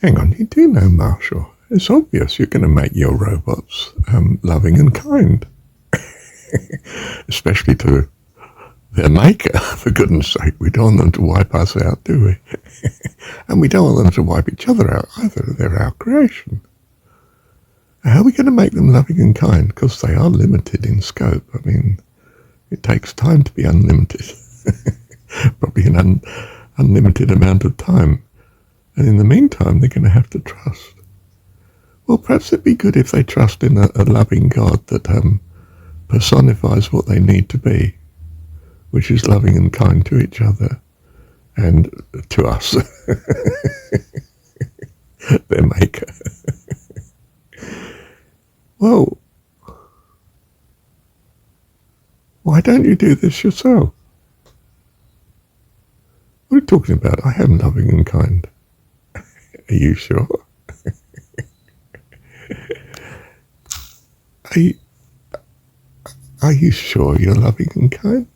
Hang on, you do know, Marshall. It's obvious you're going to make your robots loving and kind. Especially to their maker, for goodness sake. We don't want them to wipe us out, do we? And we don't want them to wipe each other out either. They're our creation. How are we going to make them loving and kind? Because they are limited in scope. I mean, it takes time to be unlimited. Probably an unlimited amount of time. And in the meantime, they're going to have to trust. Well, perhaps it'd be good if they trust in a loving God that personifies what they need to be, which is loving and kind to each other and to us, their maker. Well, why don't you do this yourself? What are you talking about? I am loving and kind. Are you sure? Are you sure you're loving and kind?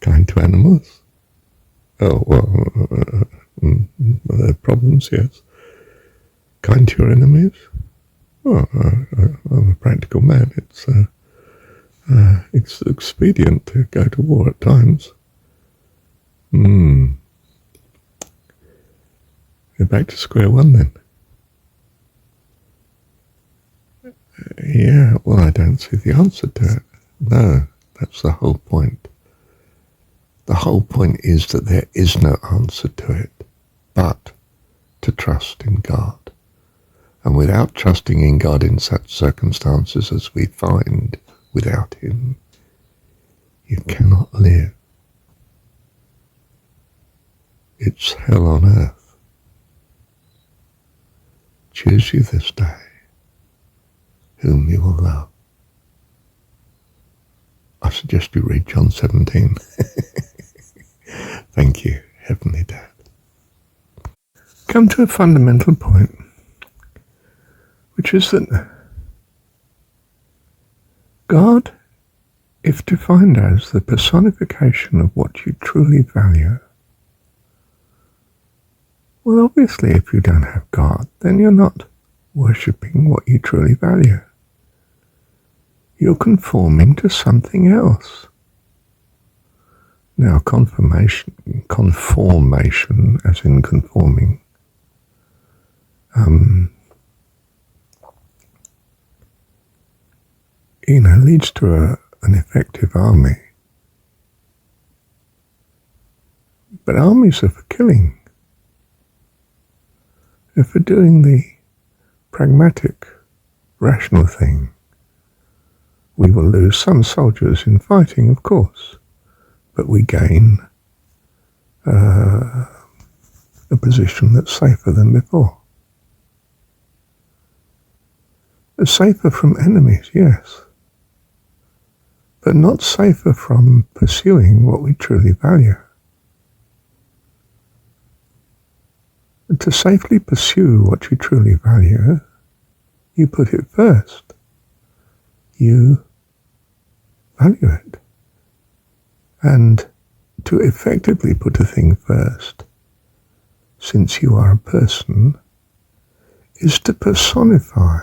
Kind to animals? Oh, well, there are problems, yes. Kind to your enemies? Well, I'm a practical man. It's expedient to go to war at times. You're back to square one then. Yeah, well, I don't see the answer to it. No, that's the whole point. The whole point is that there is no answer to it, but to trust in God. And without trusting in God in such circumstances as we find without Him, you cannot live. It's hell on earth. Choose you this day whom you will love. I suggest you read John 17. Thank you, Heavenly Dad. Come to a fundamental point, which is that God, if defined as the personification of what you truly value, well, obviously, if you don't have God, then you're not worshipping what you truly value. You're conforming to something else. Now, conformation as in conforming, leads to an effective army. But armies are for killing. They're for doing the pragmatic, rational thing. We will lose some soldiers in fighting, of course, but we gain a position that's safer than before. Safer from enemies, yes, but not safer from pursuing what we truly value. And to safely pursue what you truly value, you put it first. You value it. And to effectively put a thing first, since you are a person, is to personify,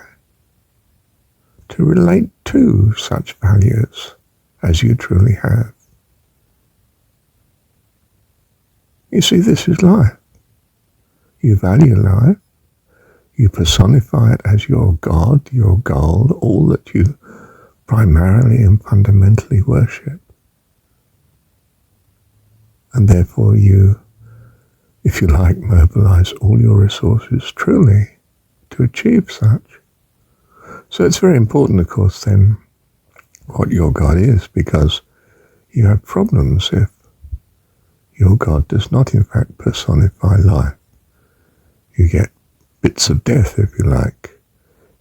to relate to such values as you truly have. You see, this is life. You value life. You personify it as your God, your goal, all that you primarily and fundamentally worship. And therefore you, if you like, mobilize all your resources truly to achieve such. So it's very important, of course, then, what your God is, because you have problems if your God does not, in fact, personify life. You get bits of death, if you like.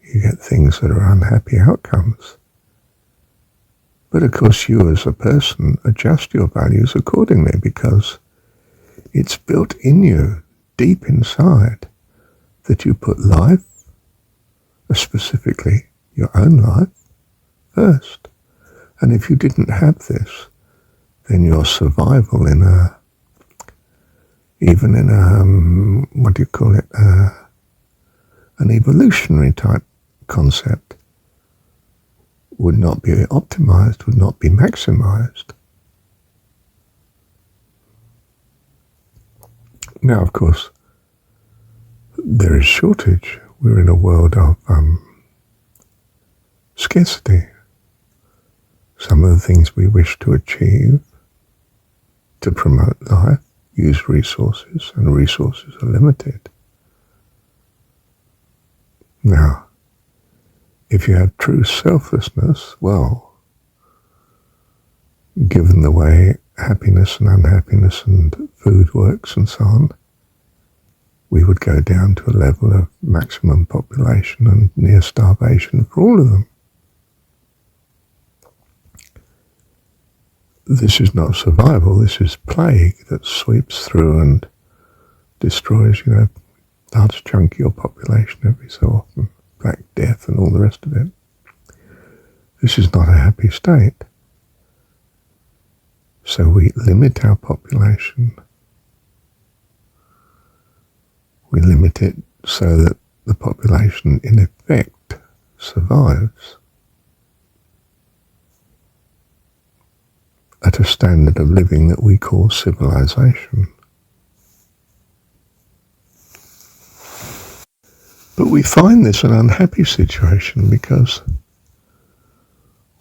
You get things that are unhappy outcomes. But of course you as a person adjust your values accordingly, because it's built in you, deep inside, that you put life, specifically your own life, first. And if you didn't have this, then your survival in even in what do you call it, an evolutionary type concept, would not be optimized, would not be maximized. Now, of course, there is shortage. We're in a world of scarcity. Some of the things we wish to achieve to promote life use resources, and resources are limited. Now, if you have true selflessness, well, given the way happiness and unhappiness and food works and so on, we would go down to a level of maximum population and near starvation for all of them. This is not survival, this is plague that sweeps through and destroys, large chunk of your population every so often. Black Death and all the rest of it. This is not a happy state. So we limit our population. We limit it so that the population in effect survives at a standard of living that we call civilization. But we find this an unhappy situation because,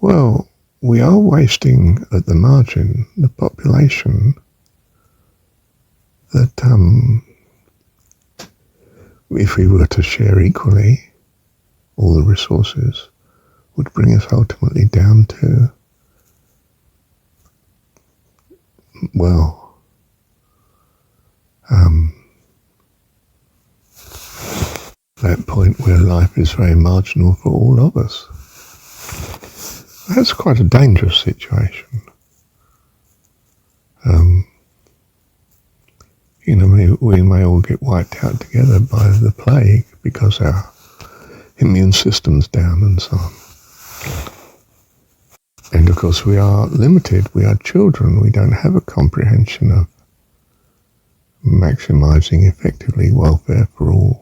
well, we are wasting at the margin the population that if we were to share equally all the resources would bring us ultimately down to, well, that point where life is very marginal for all of us. That's quite a dangerous situation. We may all get wiped out together by the plague because our immune system's down and so on. And of course we are limited, we are children, we don't have a comprehension of maximizing effectively welfare for all.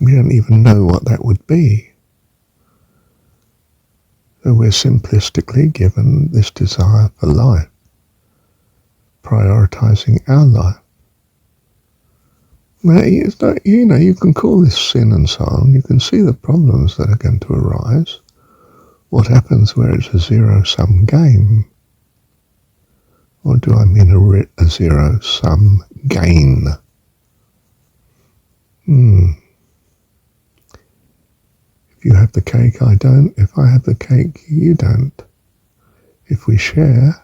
We don't even know what that would be. So we're simplistically given this desire for life, prioritizing our life. Now, you can call this sin and so on. You can see the problems that are going to arise. What happens where it's a zero-sum game? Or do I mean a zero-sum gain? If you have the cake, I don't. If I have the cake, you don't. If we share,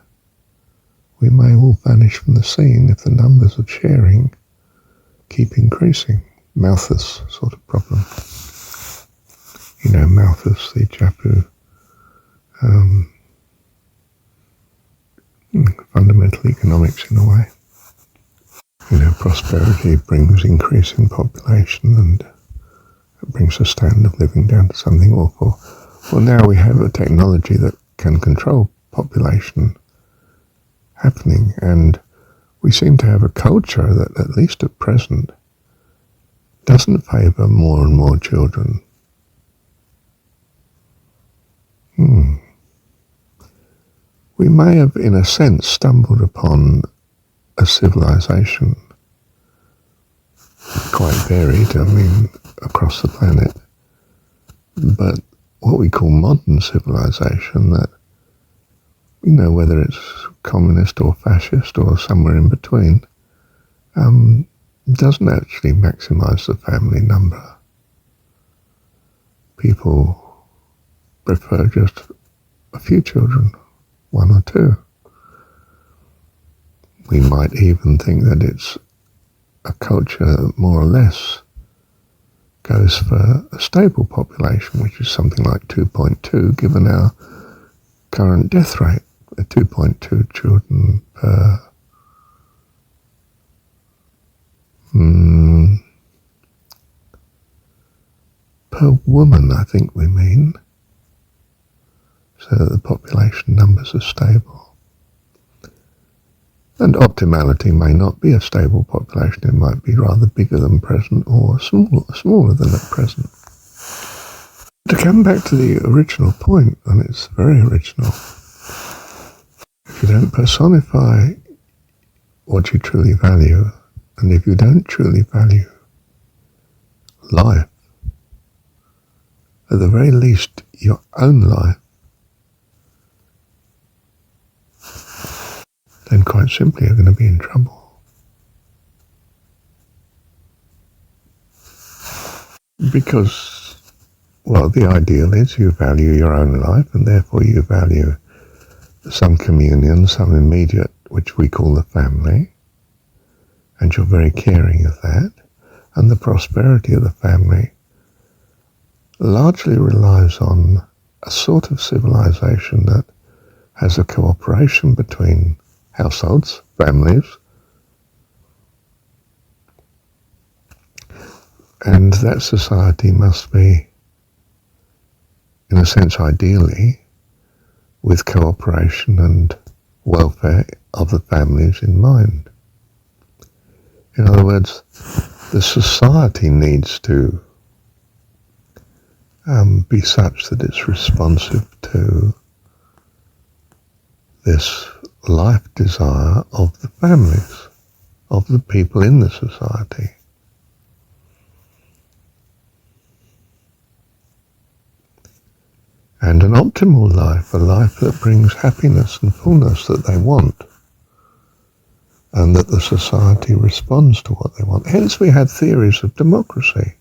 we may all vanish from the scene if the numbers of sharing keep increasing. Malthus sort of problem. Malthus, the chap who fundamental economics in a way. Prosperity brings increasing population and it brings the standard of living down to something awful. Well, now we have a technology that can control population happening, and we seem to have a culture that, at least at present, doesn't favour more and more children. We may have, in a sense, stumbled upon a civilization quite varied, across the planet, but what we call modern civilization, that, whether it's communist or fascist or somewhere in between, doesn't actually maximize the family number. People prefer just a few children, one or two. We might even think that it's a culture that more or less goes for a stable population, which is something like 2.2, given our current death rate, 2.2 children per woman, I think we mean, so that the population numbers are stable. And optimality may not be a stable population. It might be rather bigger than present or smaller than at present. To come back to the original point, and it's very original, if you don't personify what you truly value, and if you don't truly value life, at the very least your own life, then quite simply you're going to be in trouble. Because, well, the ideal is you value your own life, and therefore you value some communion, some immediate, which we call the family, and you're very caring of that, and the prosperity of the family largely relies on a sort of civilization that has a cooperation between households, families, and that society must be, in a sense, ideally, with cooperation and welfare of the families in mind. In other words, the society needs to be such that it's responsive to this life desire of the families, of the people in the society. And an optimal life, a life that brings happiness and fullness that they want, and that the society responds to what they want. Hence we have theories of democracy.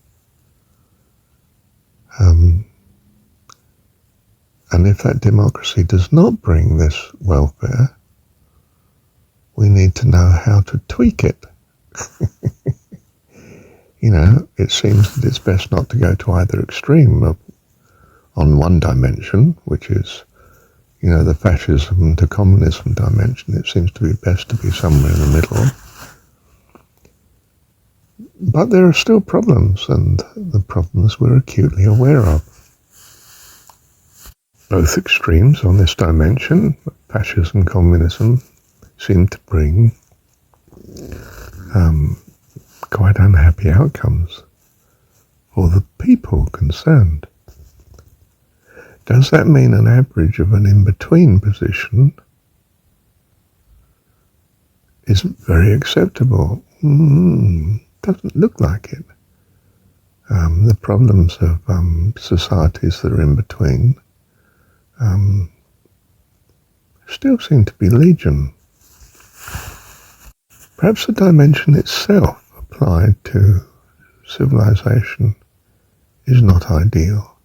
And if that democracy does not bring this welfare, we need to know how to tweak it. It seems that it's best not to go to either extreme on one dimension, which is, the fascism to communism dimension. It seems to be best to be somewhere in the middle. But there are still problems, and the problems we're acutely aware of. Both extremes on this dimension, fascism, communism, seem to bring quite unhappy outcomes for the people concerned. Does that mean an average of an in-between position is very acceptable? Doesn't look like it. The problems of societies that are in between still seem to be legion. Perhaps the dimension itself applied to civilization is not ideal,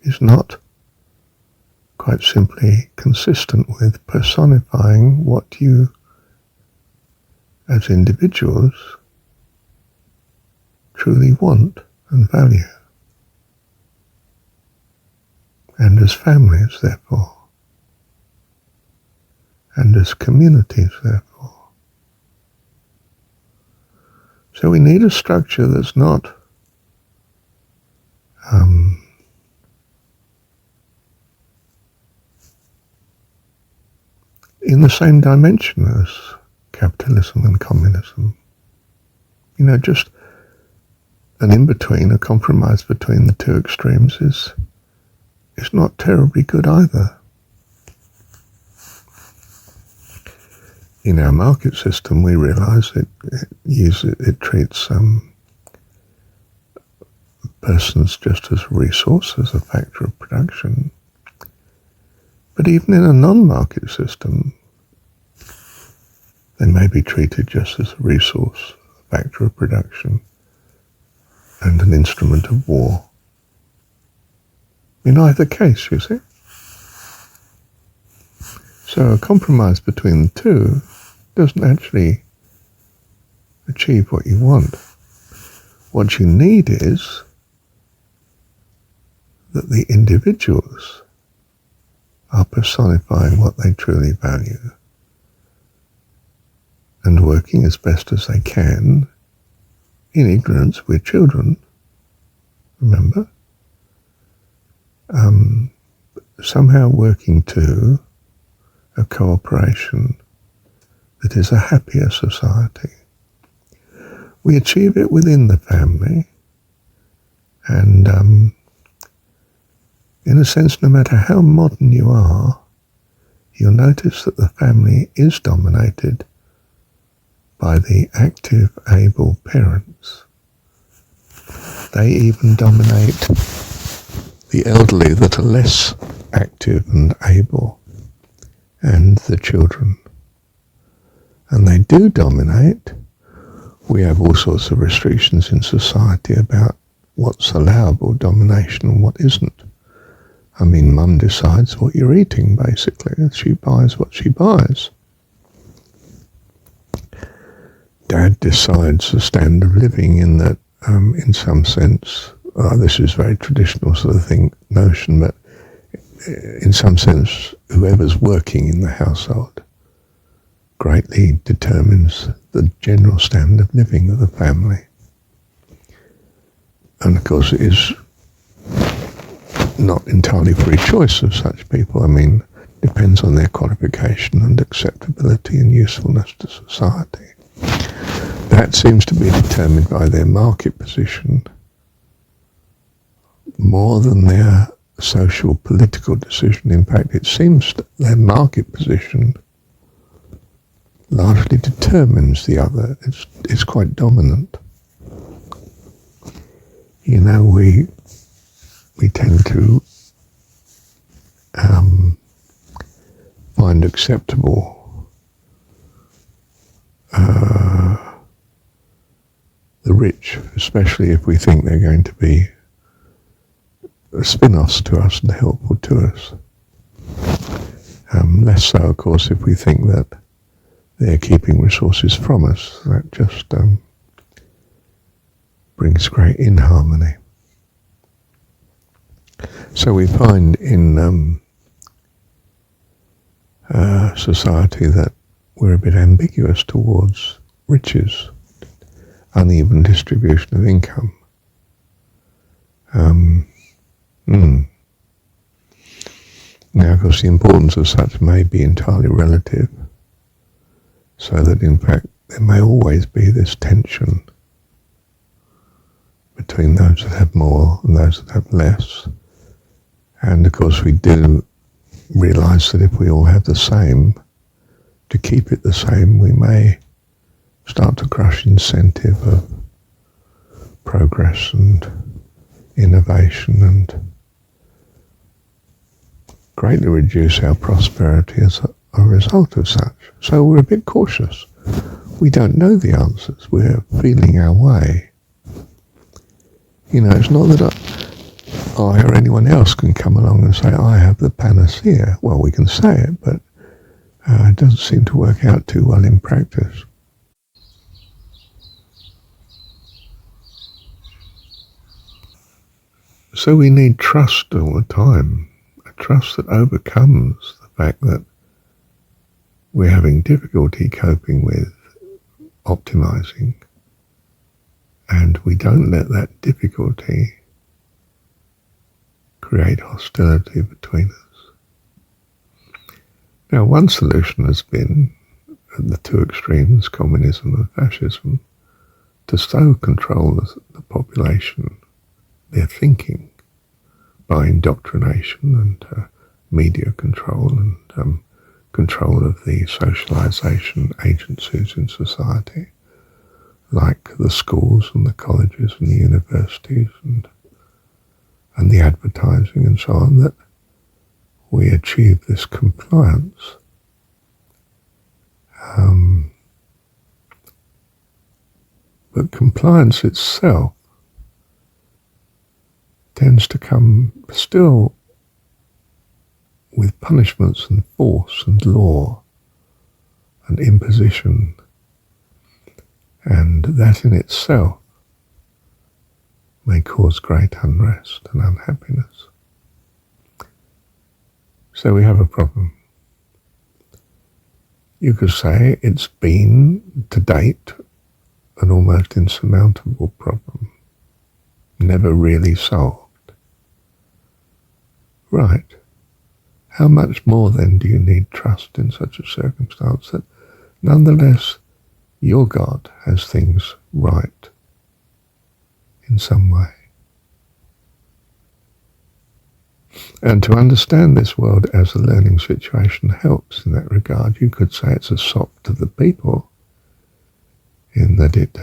is not quite simply consistent with personifying what you as individuals truly want and value, and as families, therefore, and as communities, therefore. So we need a structure that's not in the same dimension as capitalism and communism. Just an in-between, a compromise between the two extremes is not terribly good either. In our market system, we realize it treats persons just as a resource, as a factor of production. But even in a non-market system, they may be treated just as a resource, a factor of production, and an instrument of war. In either case, you see. So a compromise between the two doesn't actually achieve what you want. What you need is that the individuals are personifying what they truly value and working as best as they can in ignorance. We're children, remember, somehow working to a cooperation that is a happier society. We achieve it within the family, and in a sense, no matter how modern you are, you'll notice that the family is dominated by the active, able parents. They even dominate the elderly that are less active and able, and the children. And they do dominate. We have all sorts of restrictions in society about what's allowable domination and what isn't. I mean, mum decides what you're eating, basically. She buys what she buys. Dad decides the standard of living in that, in some sense, this is very traditional sort of notion, but in some sense, whoever's working in the household greatly determines the general standard of living of the family. And of course, it is not entirely free choice of such people. I mean, depends on their qualification and acceptability and usefulness to society. That seems to be determined by their market position more than their social political decision. In fact, it seems that their market position largely determines the other. It's quite dominant. You know, we tend to find acceptable the rich, especially if we think they're going to be spin-offs to us and helpful to us. Less so, of course, if we think that they're keeping resources from us. That just brings great inharmony. So we find in society that we're a bit ambiguous towards riches, uneven distribution of income. Now, of course, the importance of such may be entirely relative, so that in fact there may always be this tension between those that have more and those that have less. And of course we do realise that if we all have the same, to keep it the same, we may start to crush incentive of progress and innovation and greatly reduce our prosperity as a result of such. So we're a bit cautious. We don't know the answers. We're feeling our way. You know, it's not that I or anyone else can come along and say, I have the panacea. Well, we can say it, but it doesn't seem to work out too well in practice. So we need trust all the time, a trust that overcomes the fact that we're having difficulty coping with optimizing, and we don't let that difficulty create hostility between us. Now, one solution has been, at the two extremes, communism and fascism, to so control the population, their thinking, by indoctrination and media control and control of the socialization agencies in society, like the schools and the colleges and the universities and the advertising and so on, that we achieve this compliance. But compliance itself tends to come still with punishments and force and law and imposition, and that in itself may cause great unrest and unhappiness. So we have a problem. You could say it's been, to date, an almost insurmountable problem, never really solved. Right. How much more then do you need trust in such a circumstance that nonetheless, your God has things right in some way. And to understand this world as a learning situation helps in that regard. You could say it's a sop to the people, in that it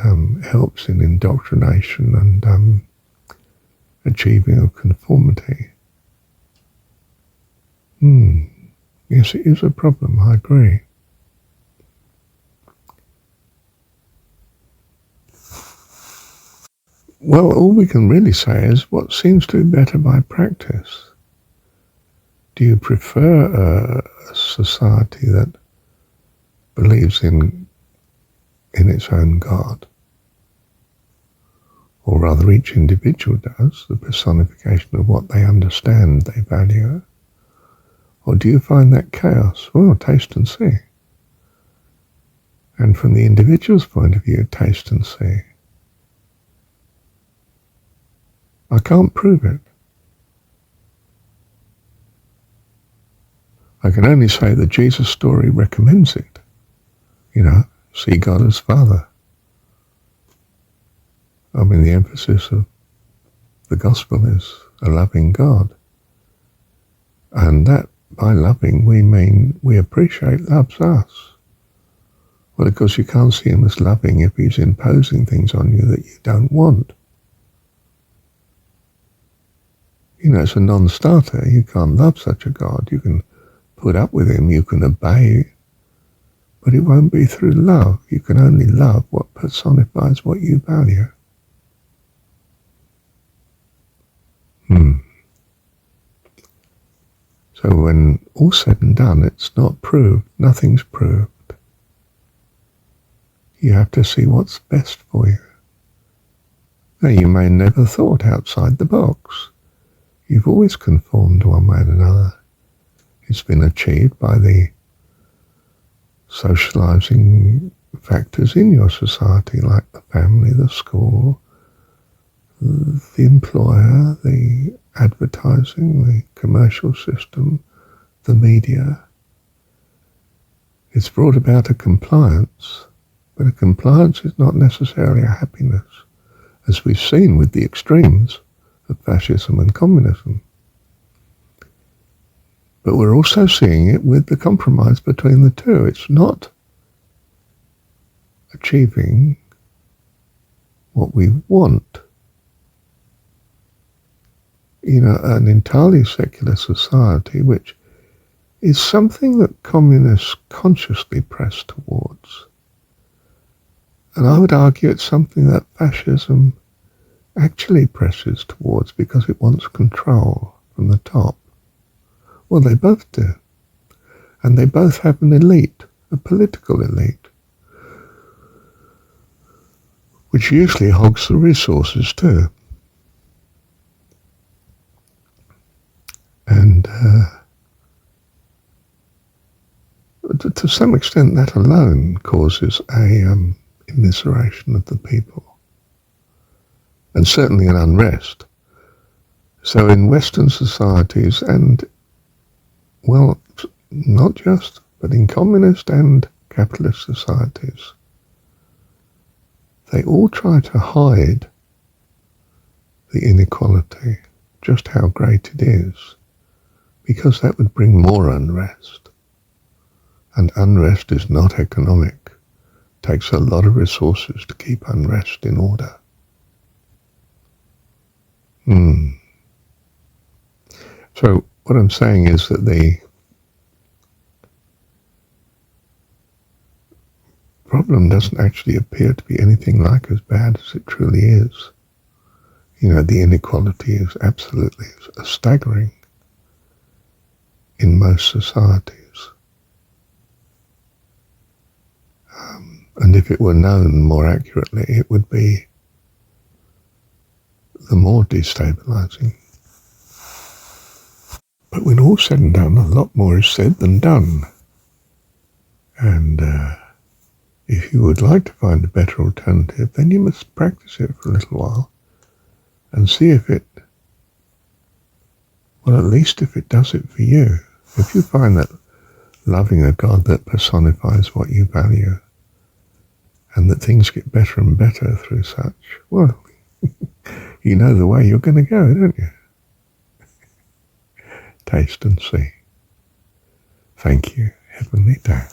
helps in indoctrination and achieving of conformity. Yes, it is a problem, I agree. Well, all we can really say is what seems to be better by practice. Do you prefer a society that believes in its own God? Or rather, each individual does, the personification of what they understand, they value. Or do you find that chaos? Well, taste and see. And from the individual's point of view, taste and see. I can't prove it. I can only say that Jesus' story recommends it. See God as Father. I mean, the emphasis of the gospel is a loving God. And that, by loving, we mean we appreciate loves us. Well, of course, you can't see him as loving if he's imposing things on you that you don't want. It's a non-starter. You can't love such a God. You can put up with him, you can obey, but it won't be through love. You can only love what personifies what you value. So when all's said and done, it's not proved. Nothing's proved. You have to see what's best for you. Now, you may never have thought outside the box. You've always conformed one way or another. It's been achieved by the socializing factors in your society, like the family, the school, the employer, the advertising, the commercial system, the media. It's brought about a compliance, but a compliance is not necessarily a happiness, as we've seen with the extremes of fascism and communism. But we're also seeing it with the compromise between the two. It's not achieving what we want. An entirely secular society, which is something that communists consciously press towards. And I would argue it's something that fascism actually presses towards because it wants control from the top. Well, they both do. And they both have an elite, a political elite, which usually hogs the resources too. And to some extent, that alone causes a immiseration of the people, and certainly an unrest. So in Western societies, and, well, not just, but in communist and capitalist societies, they all try to hide the inequality, just how great it is, because that would bring more unrest. And unrest is not economic. It takes a lot of resources to keep unrest in order. So what I'm saying is that the problem doesn't actually appear to be anything like as bad as it truly is. The inequality is absolutely staggering in most societies. And if it were known more accurately, it would be the more destabilizing. But when all's said and done, a lot more is said than done. And if you would like to find a better alternative, then you must practice it for a little while and see if it, well, at least if it does it for you. If you find that loving a God that personifies what you value, and that things get better and better through such, well, you know the way you're going to go, don't you? Taste and see. Thank you, Heavenly Dad.